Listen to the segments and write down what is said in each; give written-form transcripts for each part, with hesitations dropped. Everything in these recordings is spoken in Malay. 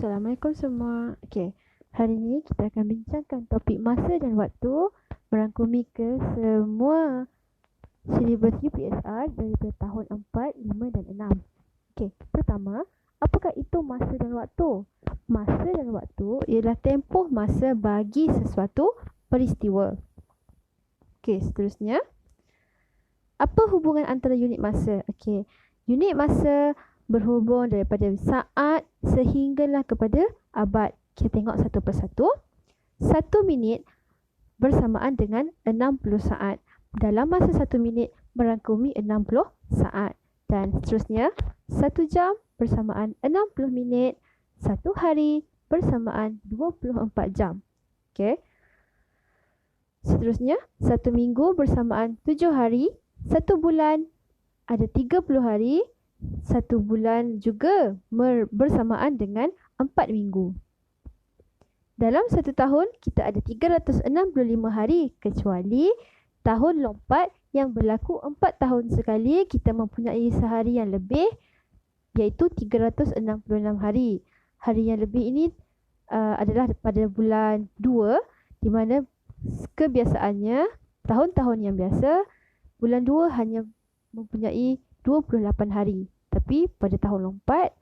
Assalamualaikum semua. Okey, hari ini kita akan bincangkan topik masa dan waktu merangkumi ke semua silibus UPSR daripada tahun 4, 5 dan 6. Okey, pertama, apakah itu masa dan waktu? Masa dan waktu ialah tempoh masa bagi sesuatu peristiwa. Okey, seterusnya, apa hubungan antara unit masa? Okey, unit masa berhubung daripada saat sehinggalah kepada abad. Kita tengok satu persatu. 1 minit bersamaan dengan 60 saat. Dalam masa 1 minit merangkumi 60 saat. Dan seterusnya, 1 jam bersamaan 60 minit. 1 hari bersamaan 24 jam. Okey. Seterusnya, 1 minggu bersamaan 7 hari. 1 bulan ada 30 hari. 1 bulan juga bersamaan dengan 4 minggu. Dalam 1 tahun, kita ada 365 hari kecuali tahun lompat yang berlaku 4 tahun sekali, kita mempunyai sehari yang lebih iaitu 366 hari. Hari yang lebih ini adalah pada bulan 2 di mana kebiasaannya tahun-tahun yang biasa bulan 2 hanya mempunyai 28 hari. Tapi pada tahun lompat,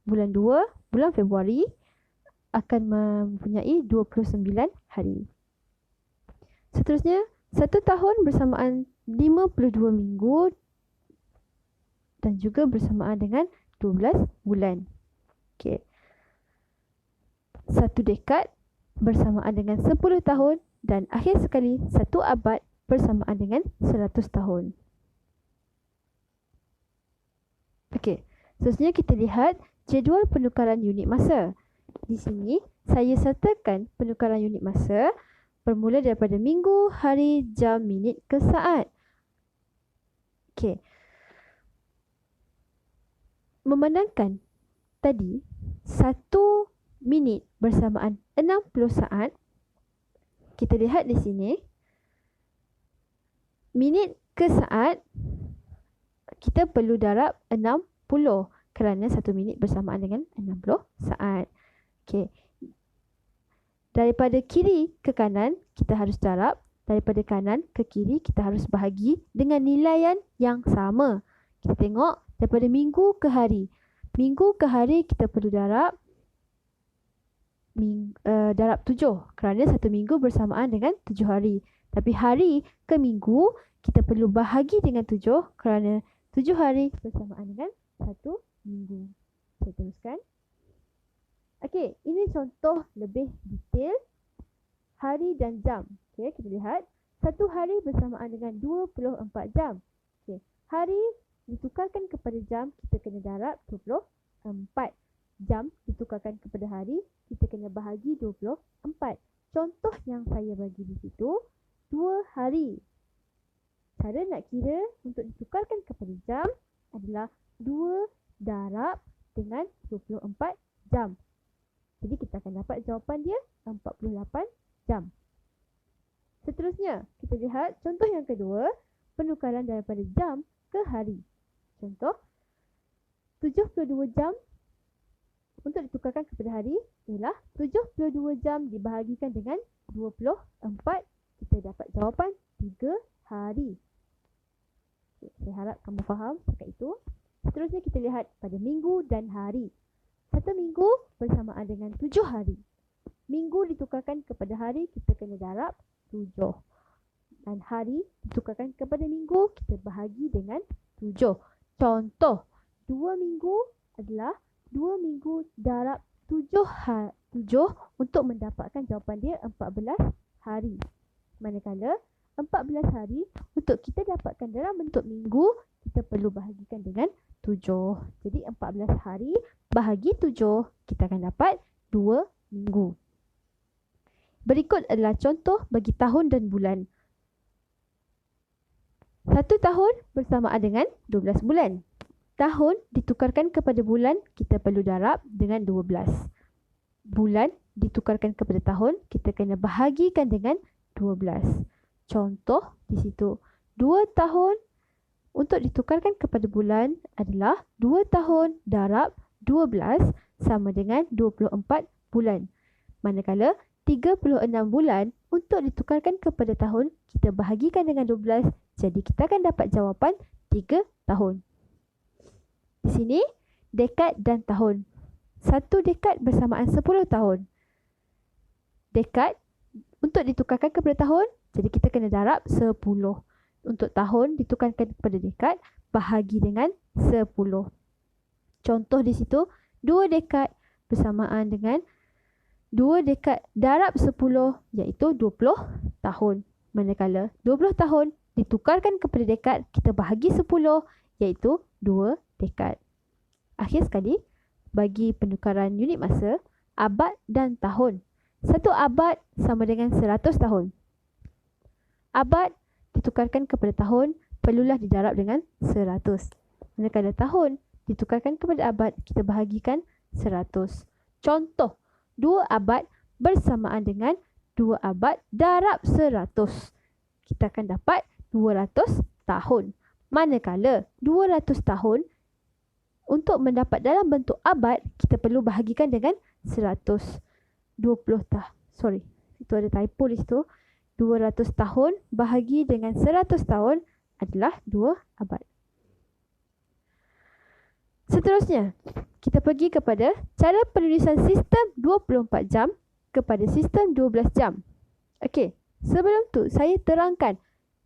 bulan 2, bulan Februari akan mempunyai 29 hari. Seterusnya, 1 tahun bersamaan 52 minggu dan juga bersamaan dengan 12 bulan. Okey. 1 dekad bersamaan dengan 10 tahun dan akhir sekali 1 abad bersamaan dengan 100 tahun. Okey, seterusnya kita lihat jadual penukaran unit masa. Di sini saya sertakan penukaran unit masa bermula daripada minggu, hari, jam, minit ke saat. Okey. Memandangkan tadi 1 minit bersamaan 60 saat, kita lihat di sini minit ke saat kita perlu darab 60 kerana 1 minit bersamaan dengan 60 saat. Okey. Daripada kiri ke kanan kita harus darab, daripada kanan ke kiri kita harus bahagi dengan nilaian yang sama. Kita tengok daripada minggu ke hari. Minggu ke hari kita perlu darab 7 kerana 1 minggu bersamaan dengan 7 hari. Tapi hari ke minggu kita perlu bahagi dengan 7 kerana 7 hari bersamaan dengan 1 minggu. Saya teruskan. Okey, ini contoh lebih detail hari dan jam. Okey, kita lihat. 1 hari bersamaan dengan 24 jam. Okey, hari ditukarkan kepada jam, kita kena darab 24. Jam ditukarkan kepada hari, kita kena bahagi 24. Contoh yang saya bagi di situ, 2 hari. Cara nak kira untuk ditukarkan kepada jam adalah 2 darab dengan 24 jam. Jadi kita akan dapat jawapan dia 48 jam. Seterusnya, kita lihat contoh yang kedua, penukaran daripada jam ke hari. Contoh, 72 jam untuk ditukarkan kepada hari ialah 72 jam dibahagikan dengan 24. Kita dapat jawapan 3 hari. Okay, saya harap kamu faham setakat itu. Seterusnya kita lihat pada minggu dan hari. 1 minggu bersamaan dengan 7 hari. Minggu ditukarkan kepada hari, kita kena darab 7. Dan hari ditukarkan kepada minggu, kita bahagi dengan 7. Contoh, 2 minggu adalah 2 minggu darab 7 untuk mendapatkan jawapan dia 14 hari. Manakala 14 hari untuk kita dapatkan dalam bentuk minggu, kita perlu bahagikan dengan 7. Jadi 14 hari bahagi 7, kita akan dapat 2 minggu. Berikut adalah contoh bagi tahun dan bulan. 1 tahun bersamaan dengan 12 bulan. Tahun ditukarkan kepada bulan, kita perlu darab dengan 12. Bulan ditukarkan kepada tahun, kita kena bahagikan dengan 12. Contoh di situ, 2 tahun untuk ditukarkan kepada bulan adalah 2 tahun darab 12 sama dengan 24 bulan. Manakala 36 bulan untuk ditukarkan kepada tahun, kita bahagikan dengan 12. Jadi kita akan dapat jawapan 3 tahun. Di sini, dekad dan tahun. 1 dekad bersamaan 10 tahun. Dekad untuk ditukarkan kepada tahun, jadi kita kena darab 10. Untuk tahun ditukarkan kepada dekad, bahagi dengan 10. Contoh di situ, 2 dekad bersamaan dengan 2 dekad darab 10 iaitu 20 tahun. Manakala 20 tahun ditukarkan kepada dekad, kita bahagi 10 iaitu 2 dekad. Akhir sekali, bagi penukaran unit masa, abad dan tahun. 1 abad sama dengan 100 tahun. Abad ditukarkan kepada tahun, perlulah didarab dengan 100. Manakala tahun ditukarkan kepada abad, kita bahagikan 100. Contoh, 2 abad bersamaan dengan 2 abad darab 100. Kita akan dapat 200 tahun. Manakala 200 tahun, untuk mendapat dalam bentuk abad, kita perlu bahagikan dengan 120 tahun. Itu ada typo di situ. 200 tahun bahagi dengan 100 tahun adalah 2 abad. Seterusnya, kita pergi kepada cara penulisan sistem 24 jam kepada sistem 12 jam. Okey, sebelum tu saya terangkan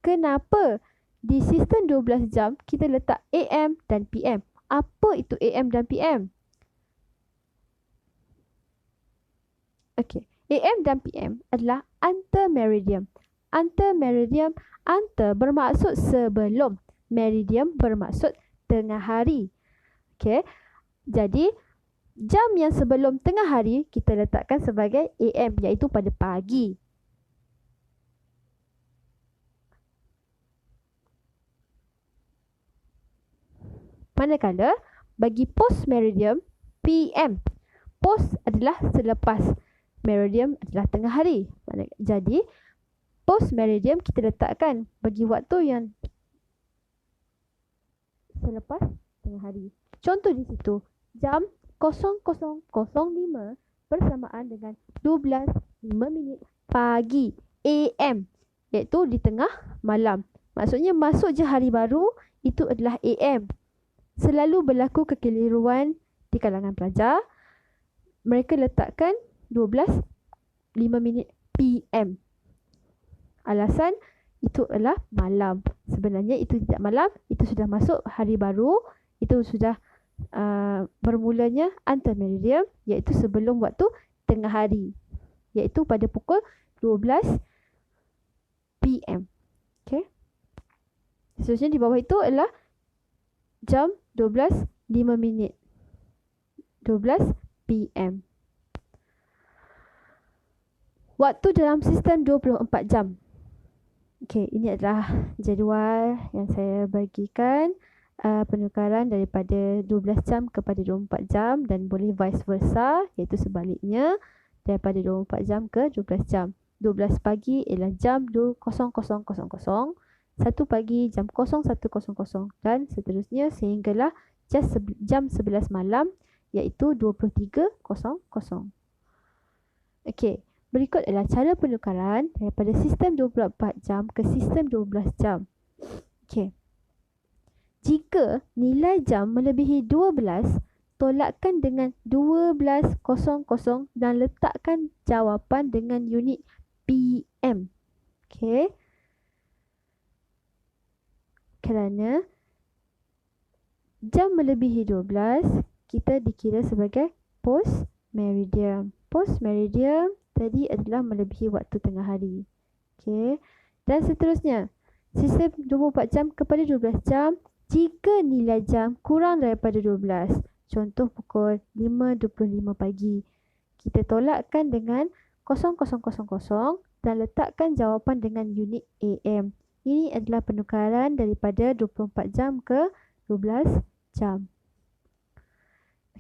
kenapa di sistem 12 jam kita letak AM dan PM. Apa itu AM dan PM? Okey, AM dan PM adalah anter-meridian. Anter-meridian, anter bermaksud sebelum, meridian bermaksud tengah hari. Okey, jadi jam yang sebelum tengah hari kita letakkan sebagai AM, iaitu pada pagi. Manakala bagi post meridian, PM. Post adalah selepas, meridian adalah tengah hari. Jadi post meridian kita letakkan bagi waktu yang selepas tengah hari. Contoh di situ, jam 00.05 bersamaan dengan 12.05 pagi, AM, iaitu di tengah malam. Maksudnya masuk je hari baru, itu adalah AM. Selalu berlaku kekeliruan di kalangan pelajar. Mereka letakkan 12.05 PM. Alasan itu adalah malam. Sebenarnya itu tidak malam, itu sudah masuk hari baru, itu sudah bermulanya anter-meridian, iaitu sebelum waktu tengah hari, iaitu pada pukul 12 PM. Okay. Seterusnya di bawah itu adalah jam 12.05 12 PM. Waktu dalam sistem 24 jam. Okey, ini adalah jadual yang saya bagikan. Penukaran daripada 12 jam kepada 24 jam dan boleh vice versa, iaitu sebaliknya daripada 24 jam ke 12 jam. 12 pagi ialah jam 00.00, 1 pagi jam 01.00 dan seterusnya sehinggalah jam 11 malam iaitu 23.00. Okey, berikut adalah cara penukaran daripada sistem 24 jam ke sistem 12 jam. Okey. Jika nilai jam melebihi 12, tolakkan dengan 12.00 dan letakkan jawapan dengan unit PM. Okey. Kerana jam melebihi 12, kita dikira sebagai post meridian. Post meridian tadi adalah melebihi waktu tengah hari. Okey. Dan seterusnya, sistem 24 jam kepada 12 jam jika nilai jam kurang daripada 12. Contoh pukul 5.25 pagi. Kita tolakkan dengan 00.00 dan letakkan jawapan dengan unit AM. Ini adalah penukaran daripada 24 jam ke 12 jam.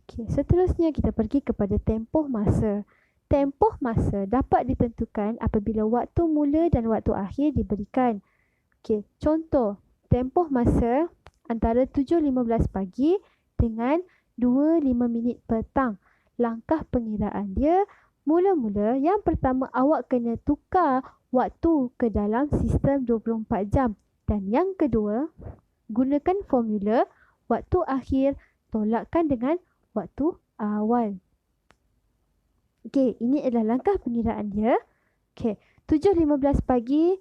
Okey, seterusnya kita pergi kepada tempoh masa. Tempoh masa dapat ditentukan apabila waktu mula dan waktu akhir diberikan. Okey, contoh tempoh masa antara 7.15 pagi dengan 2.05 petang. langkah pengiraan dia. Mula-mula, yang pertama awak kena tukar waktu ke dalam sistem 24 jam. Dan yang kedua, gunakan formula waktu akhir tolakkan dengan waktu awal. Okey, ini adalah langkah pengiraan dia. Okey, 7.15 pagi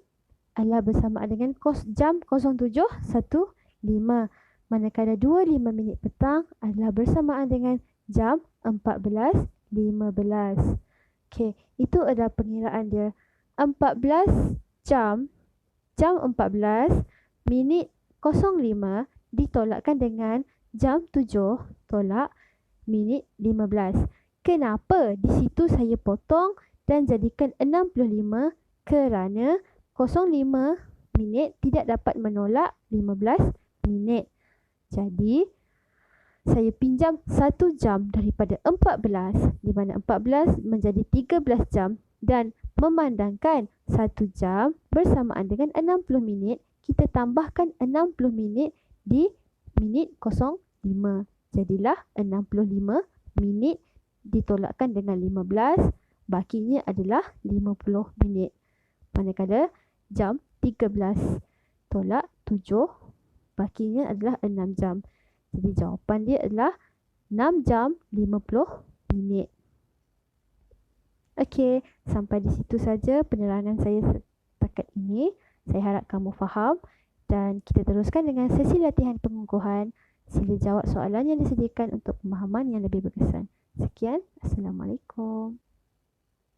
adalah bersamaan dengan jam 07.15. Manakala 2.05 minit petang adalah bersamaan dengan jam 14.15. Okey, itu adalah pengiraan dia. 14 jam 14 minit 05 ditolakkan dengan jam 7 tolak minit 15. Kenapa di situ saya potong dan jadikan 65 kerana 05 minit tidak dapat menolak 15 minit. Jadi, saya pinjam 1 jam daripada 14 di mana 14 menjadi 13 jam dan memandangkan 1 jam bersamaan dengan 60 minit, kita tambahkan 60 minit di minit 05. Jadilah 65 minit ditolakkan dengan 15, bakinya adalah 50 minit. Manakala jam 13 tolak 7, bakinya adalah 6 jam. Jadi jawapan dia adalah 6 jam 50 minit. Okey, sampai di situ saja penerangan saya setakat ini. Saya harap kamu faham dan kita teruskan dengan sesi latihan pengukuhan. Sila jawab soalan yang disediakan untuk pemahaman yang lebih berkesan. Sekian, Assalamualaikum.